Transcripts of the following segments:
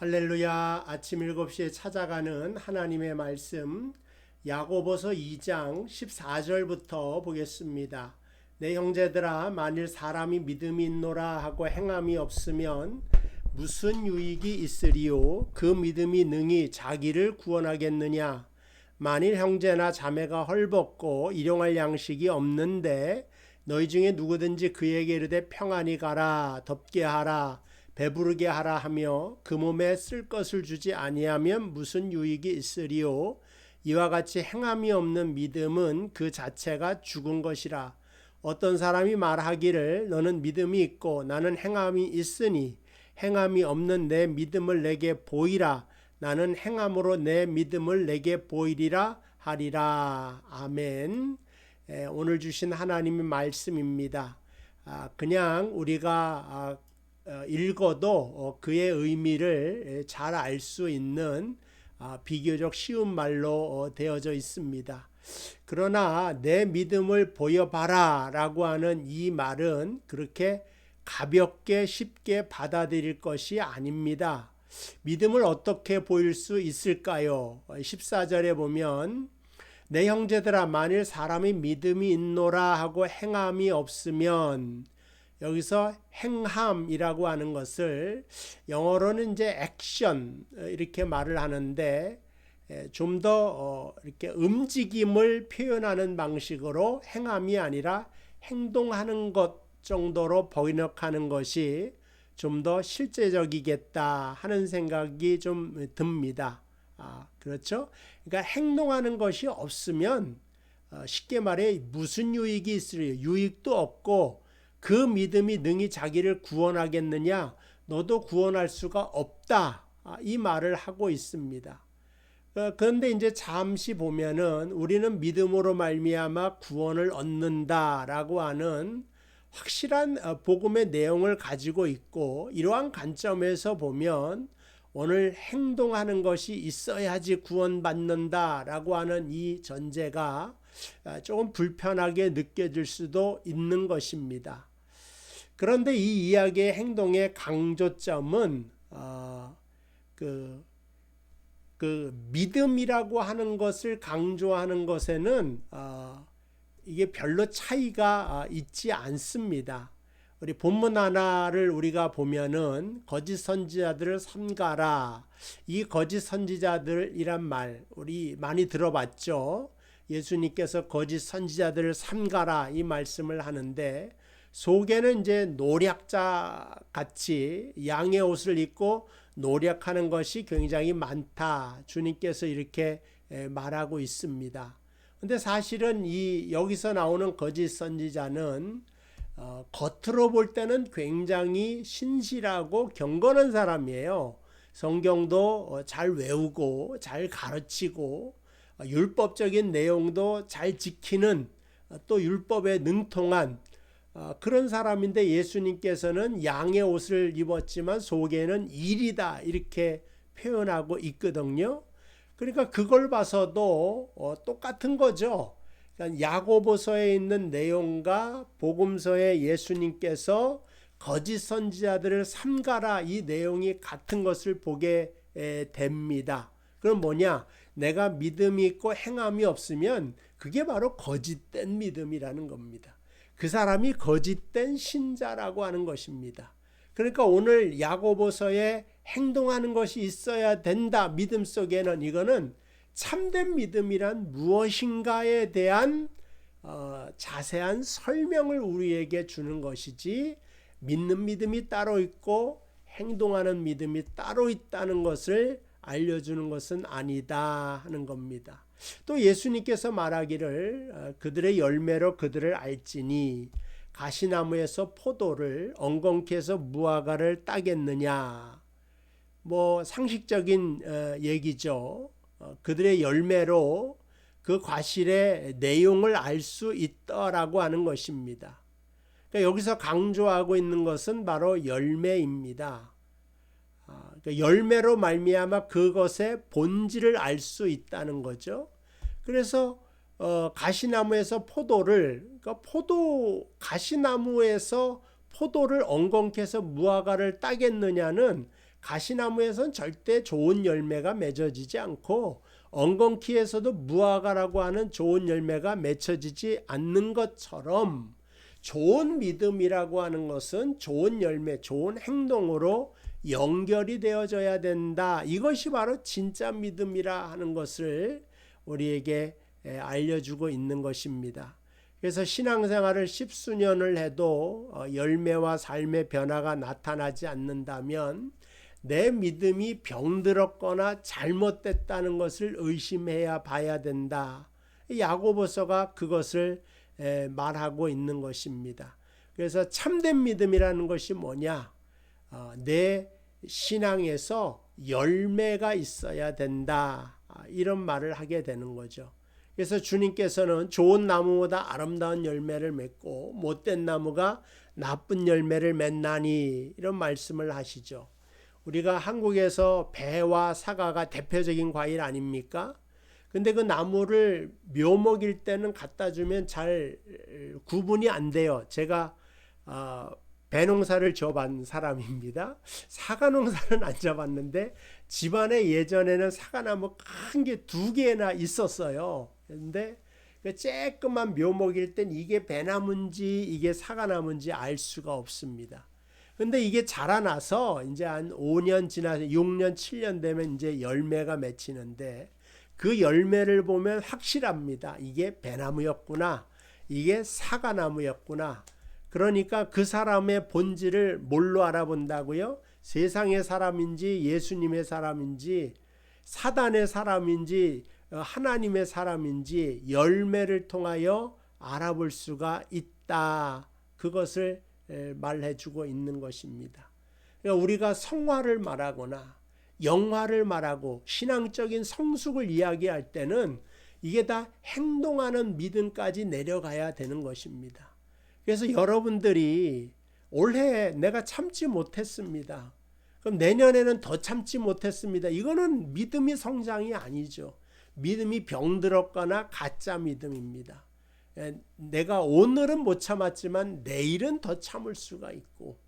할렐루야. 아침 7시에 찾아가는 하나님의 말씀 야고보서 2장 14절부터 보겠습니다. 내 형제들아, 만일 사람이 믿음이 있노라 하고 행함이 없으면 무슨 유익이 있으리요? 그 믿음이 능히 자기를 구원하겠느냐? 만일 형제나 자매가 헐벗고 일용할 양식이 없는데 너희 중에 누구든지 그에게 이르되 평안히 가라, 덥게 하라, 배부르게 하라 하며 그 몸에 쓸 것을 주지 아니하면 무슨 유익이 있으리요? 이와 같이 행함이 없는 믿음은 그 자체가 죽은 것이라. 어떤 사람이 말하기를 너는 믿음이 있고 나는 행함이 있으니 행함이 없는 내 믿음을 내게 보이라. 나는 행함으로 내 믿음을 내게 보이리라 하리라. 아멘. 오늘 주신 하나님의 말씀입니다. 그냥 우리가 읽어도 그의 의미를 잘 알 수 있는 비교적 쉬운 말로 되어져 있습니다. 그러나 내 믿음을 보여봐라 라고 하는 이 말은 그렇게 가볍게 쉽게 받아들일 것이 아닙니다. 믿음을 어떻게 보일 수 있을까요? 14절에 보면 내 형제들아, 만일 사람이 믿음이 있노라 하고 행함이 없으면, 여기서 행함이라고 하는 것을 영어로는 이제 액션 이렇게 말을 하는데 좀 더 이렇게 움직임을 표현하는 방식으로 행함이 아니라 행동하는 것 정도로 번역하는 것이 좀 더 실제적이겠다 하는 생각이 좀 듭니다. 그렇죠? 그러니까 행동하는 것이 없으면 쉽게 말해 무슨 유익이 있으리요? 유익도 없고 그 믿음이 능히 자기를 구원하겠느냐? 너도 구원할 수가 없다. 이 말을 하고 있습니다. 그런데 이제 잠시 보면은 우리는 믿음으로 말미암아 구원을 얻는다라고 하는 확실한 복음의 내용을 가지고 있고, 이러한 관점에서 보면 오늘 행동하는 것이 있어야지 구원받는다라고 하는 이 전제가 조금 불편하게 느껴질 수도 있는 것입니다. 그런데 이 이야기의 행동의 강조점은 그 믿음이라고 하는 것을 강조하는 것에는 이게 별로 차이가 있지 않습니다. 우리 본문 하나를 우리가 보면은 거짓 선지자들을 삼가라. 이 거짓 선지자들이란 말 우리 많이 들어봤죠. 예수님께서 거짓 선지자들을 삼가라 이 말씀을 하는데, 속에는 이제 노략자 같이 양의 옷을 입고 노력하는 것이 굉장히 많다. 주님께서 이렇게 말하고 있습니다. 근데 사실은 여기서 나오는 거짓 선지자는 겉으로 볼 때는 굉장히 신실하고 경건한 사람이에요. 성경도 잘 외우고 잘 가르치고 율법적인 내용도 잘 지키는, 또 율법에 능통한 그런 사람인데, 예수님께서는 양의 옷을 입었지만 속에는 일이다 이렇게 표현하고 있거든요. 그러니까 그걸 봐서도 똑같은 거죠. 그러니까 야고보서에 있는 내용과 복음서에 예수님께서 거짓 선지자들을 삼가라 이 내용이 같은 것을 보게 됩니다. 그럼 뭐냐? 내가 믿음이 있고 행함이 없으면 그게 바로 거짓된 믿음이라는 겁니다. 그 사람이 거짓된 신자라고 하는 것입니다. 그러니까 오늘 야고보서에 행동하는 것이 있어야 된다. 믿음 속에는 이거는 참된 믿음이란 무엇인가에 대한 자세한 설명을 우리에게 주는 것이지, 믿는 믿음이 따로 있고 행동하는 믿음이 따로 있다는 것을 알려주는 것은 아니다 하는 겁니다. 또 예수님께서 말하기를 그들의 열매로 그들을 알지니 가시나무에서 포도를 엉겅퀴 해서 무화과를 따겠느냐. 뭐 상식적인 얘기죠. 그들의 열매로 그 과실의 내용을 알 수 있다라고 하는 것입니다. 그러니까 여기서 강조하고 있는 것은 바로 열매입니다. 그러니까 열매로 말미암아 그것의 본질을 알 수 있다는 거죠. 그래서 가시나무에서 포도를, 그러니까 가시나무에서 포도를 엉겅퀴 해서 무화과를 따겠느냐는 가시나무에선 절대 좋은 열매가 맺어지지 않고 엉겅퀴에서도 무화과라고 하는 좋은 열매가 맺혀지지 않는 것처럼 좋은 믿음이라고 하는 것은 좋은 열매, 좋은 행동으로 연결이 되어져야 된다. 이것이 바로 진짜 믿음이라 하는 것을 우리에게 알려주고 있는 것입니다. 그래서 신앙생활을 십수년을 해도 열매와 삶의 변화가 나타나지 않는다면 내 믿음이 병들었거나 잘못됐다는 것을 의심해야 봐야 된다. 야고보서가 그것을 말하고 있는 것입니다. 그래서 참된 믿음이라는 것이 뭐냐? 내 신앙에서 열매가 있어야 된다. 이런 말을 하게 되는 거죠. 그래서 주님께서는 좋은 나무보다 아름다운 열매를 맺고 못된 나무가 나쁜 열매를 맺나니 이런 말씀을 하시죠. 우리가 한국에서 배와 사과가 대표적인 과일 아닙니까? 근데 그 나무를 묘목일 때는 갖다 주면 잘 구분이 안 돼요. 제가 배 농사를 지어본 사람입니다. 사과 농사는 안 지어봤는데 집안에 예전에는 사과나무 큰 게 2개나 있었어요. 그런데 그 쬐끄만 묘목일 땐 이게 배나무인지 이게 사과나무인지 알 수가 없습니다. 근데 이게 자라나서 이제 한 5년 지나서 6년, 7년 되면 이제 열매가 맺히는데 그 열매를 보면 확실합니다. 이게 배나무였구나. 이게 사과나무였구나. 그러니까 그 사람의 본질을 뭘로 알아본다고요? 세상의 사람인지 예수님의 사람인지 사단의 사람인지 하나님의 사람인지 열매를 통하여 알아볼 수가 있다. 그것을 말해주고 있는 것입니다. 그러니까 우리가 성화를 말하거나 영화를 말하고 신앙적인 성숙을 이야기할 때는 이게 다 행동하는 믿음까지 내려가야 되는 것입니다. 그래서 여러분들이 올해 내가 참지 못했습니다. 그럼 내년에는 더 참지 못했습니다. 이거는 믿음이 성장이 아니죠. 믿음이 병들었거나 가짜 믿음입니다. 내가 오늘은 못 참았지만 내일은 더 참을 수가 있고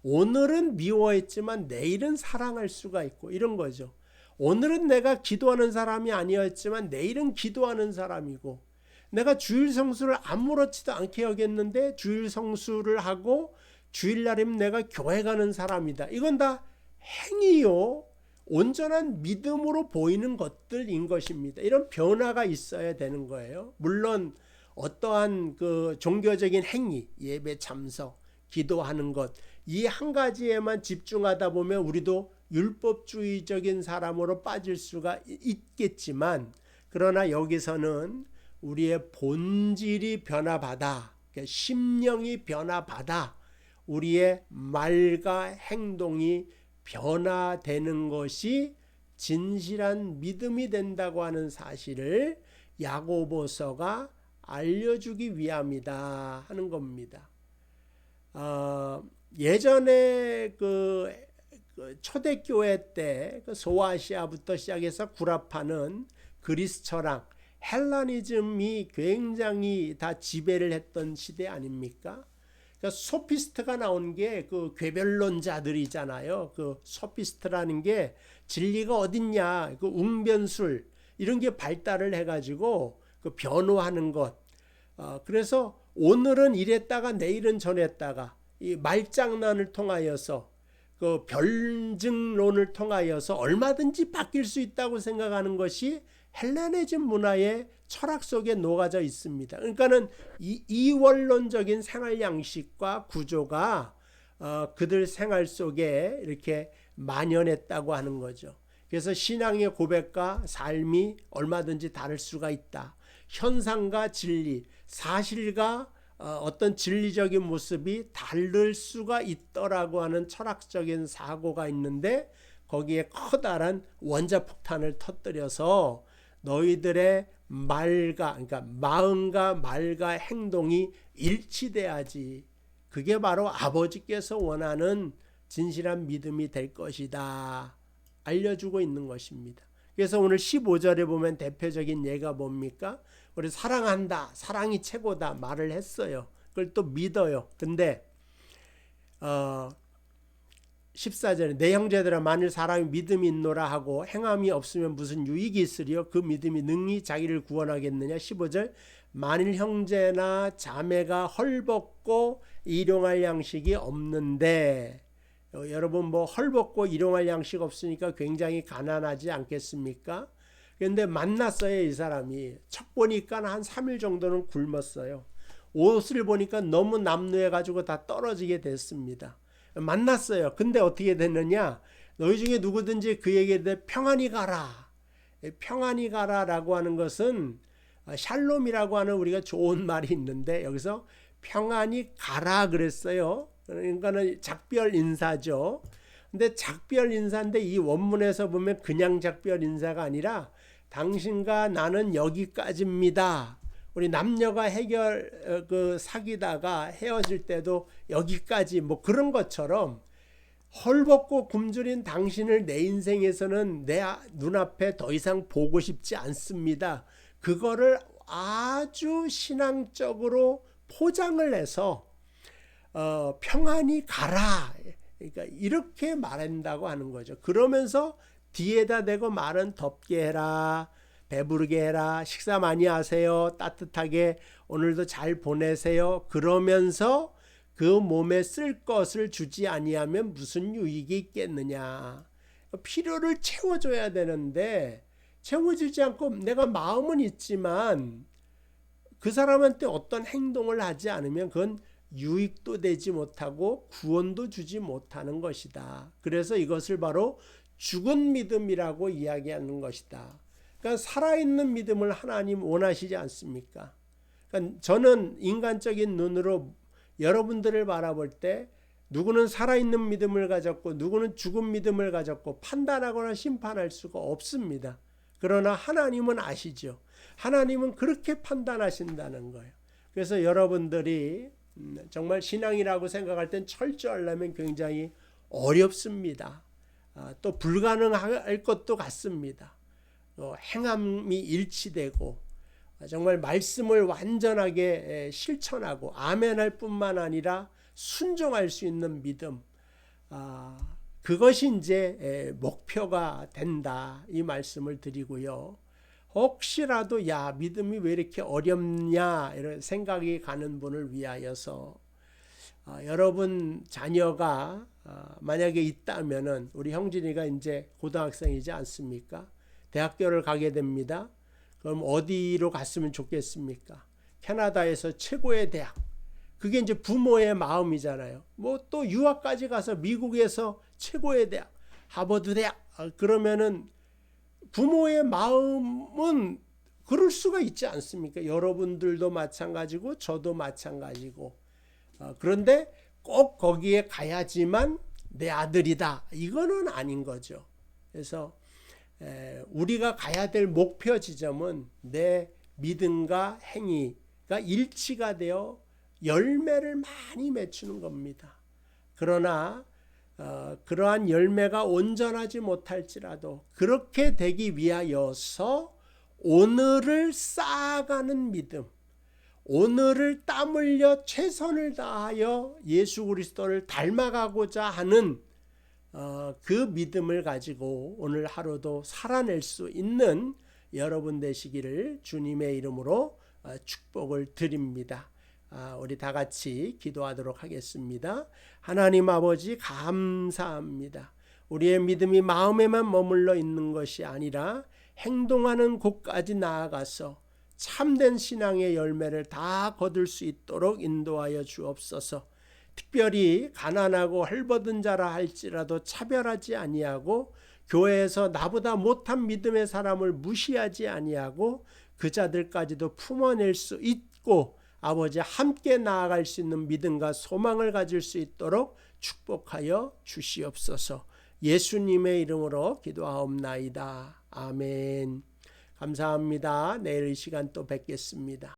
오늘은 미워했지만 내일은 사랑할 수가 있고 이런 거죠. 오늘은 내가 기도하는 사람이 아니었지만 내일은 기도하는 사람이고 내가 주일 성수를 아무렇지도 않게 여겼는데 주일 성수를 하고 주일날이면 내가 교회 가는 사람이다. 이건 다 행위요. 온전한 믿음으로 보이는 것들인 것입니다. 이런 변화가 있어야 되는 거예요. 물론 어떠한 그 종교적인 행위, 예배 참석, 기도하는 것, 이 한 가지에만 집중하다 보면 우리도 율법주의적인 사람으로 빠질 수가 있겠지만 그러나 여기서는 우리의 본질이 변화받아, 심령이 변화받아 우리의 말과 행동이 변화되는 것이 진실한 믿음이 된다고 하는 사실을 야고보서가 알려주기 위함이다 하는 겁니다. 예전에 그 초대교회 때 소아시아부터 시작해서 구라파는 그리스 철학, 헬라니즘이 굉장히 다 지배를 했던 시대 아닙니까? 그러니까 소피스트가 나온 게 그 궤변론자들이잖아요. 그 소피스트라는 게 진리가 어딨냐, 그 웅변술 이런 게 발달을 해가지고 그 변호하는 것. 그래서 오늘은 이랬다가 내일은 저랬다가 이 말장난을 통하여서 그 별증론을 통하여서 얼마든지 바뀔 수 있다고 생각하는 것이 헬레니즘 문화의 철학 속에 녹아져 있습니다. 그러니까는 이원론적인 생활 양식과 구조가 그들 생활 속에 이렇게 만연했다고 하는 거죠. 그래서 신앙의 고백과 삶이 얼마든지 다를 수가 있다. 현상과 진리, 사실과 어떤 진리적인 모습이 다를 수가 있더라고 하는 철학적인 사고가 있는데 거기에 커다란 원자폭탄을 터뜨려서 너희들의 그러니까 마음과 말과 행동이 일치돼야지. 그게 바로 아버지께서 원하는 진실한 믿음이 될 것이다. 알려주고 있는 것입니다. 그래서 오늘 15절에 보면 대표적인 예가 뭡니까? 우리 사랑한다, 사랑이 최고다 말을 했어요. 그걸 또 믿어요. 근데 14절에 내 형제들아 만일 사람이 믿음이 있노라 하고 행함이 없으면 무슨 유익이 있으리요 그 믿음이 능히 자기를 구원하겠느냐. 15절 만일 형제나 자매가 헐벗고 일용할 양식이 없는데, 여러분 뭐 헐벗고 일용할 양식 없으니까 굉장히 가난하지 않겠습니까? 그런데 만났어요. 이 사람이 첫 보니까 한 3일 정도는 굶었어요. 옷을 보니까 너무 남루해 가지고 다 떨어지게 됐습니다. 만났어요. 근데 어떻게 됐느냐, 너희 중에 누구든지 그에게 대해 평안히 가라. 평안히 가라라고 하는 것은 샬롬이라고 하는 우리가 좋은 말이 있는데 여기서 평안히 가라 그랬어요. 그러니까는 작별 인사죠. 근데 작별 인사인데 이 원문에서 보면 그냥 작별 인사가 아니라 당신과 나는 여기까지입니다. 우리 남녀가 사귀다가 헤어질 때도 여기까지 뭐 그런 것처럼 헐벗고 굶주린 당신을 내 인생에서는 내 눈앞에 더 이상 보고 싶지 않습니다. 그거를 아주 신앙적으로 포장을 해서 평안히 가라. 그러니까 이렇게 말한다고 하는 거죠. 그러면서 뒤에다 대고 말은 덥게 해라. 배부르게 해라. 식사 많이 하세요. 따뜻하게 오늘도 잘 보내세요. 그러면서 그 몸에 쓸 것을 주지 아니하면 무슨 유익이 있겠느냐. 필요를 채워줘야 되는데 채워주지 않고 내가 마음은 있지만 그 사람한테 어떤 행동을 하지 않으면 그건 유익도 되지 못하고 구원도 주지 못하는 것이다. 그래서 이것을 바로 죽은 믿음이라고 이야기하는 것이다. 그러니까 살아있는 믿음을 하나님 원하시지 않습니까? 그러니까 저는 인간적인 눈으로 여러분들을 바라볼 때 누구는 살아있는 믿음을 가졌고 누구는 죽은 믿음을 가졌고 판단하거나 심판할 수가 없습니다. 그러나 하나님은 아시죠. 하나님은 그렇게 판단하신다는 거예요. 그래서 여러분들이 정말 신앙이라고 생각할 땐 철저하려면 굉장히 어렵습니다. 또 불가능할 것도 같습니다. 행함이 일치되고 정말 말씀을 완전하게 실천하고 아멘할 뿐만 아니라 순종할 수 있는 믿음, 그것이 이제 목표가 된다 이 말씀을 드리고요. 혹시라도 야 믿음이 왜 이렇게 어렵냐 이런 생각이 가는 분을 위하여서 여러분 자녀가 만약에 있다면은 우리 형진이가 이제 고등학생이지 않습니까? 대학교를 가게 됩니다. 그럼 어디로 갔으면 좋겠습니까? 캐나다에서 최고의 대학. 그게 이제 부모의 마음이잖아요. 뭐 또 유학까지 가서 미국에서 최고의 대학, 하버드 대학. 그러면은 부모의 마음은 그럴 수가 있지 않습니까? 여러분들도 마찬가지고 저도 마찬가지고. 그런데 꼭 거기에 가야지만 내 아들이다. 이거는 아닌 거죠. 그래서 우리가 가야 될 목표 지점은 내 믿음과 행위가 일치가 되어 열매를 많이 맺추는 겁니다. 그러나 그러한 열매가 온전하지 못할지라도 그렇게 되기 위하여서 오늘을 쌓아가는 믿음, 오늘을 땀 흘려 최선을 다하여 예수 그리스도를 닮아가고자 하는 그 믿음을 가지고 오늘 하루도 살아낼 수 있는 여러분 되시기를 주님의 이름으로 축복을 드립니다. 우리 다 같이 기도하도록 하겠습니다. 하나님 아버지 감사합니다. 우리의 믿음이 마음에만 머물러 있는 것이 아니라 행동하는 곳까지 나아가서 참된 신앙의 열매를 다 거둘 수 있도록 인도하여 주옵소서. 특별히 가난하고 헐벗은 자라 할지라도 차별하지 아니하고 교회에서 나보다 못한 믿음의 사람을 무시하지 아니하고 그 자들까지도 품어낼 수 있고 아버지 함께 나아갈 수 있는 믿음과 소망을 가질 수 있도록 축복하여 주시옵소서. 예수님의 이름으로 기도하옵나이다. 아멘. 감사합니다. 내일 이 시간 또 뵙겠습니다.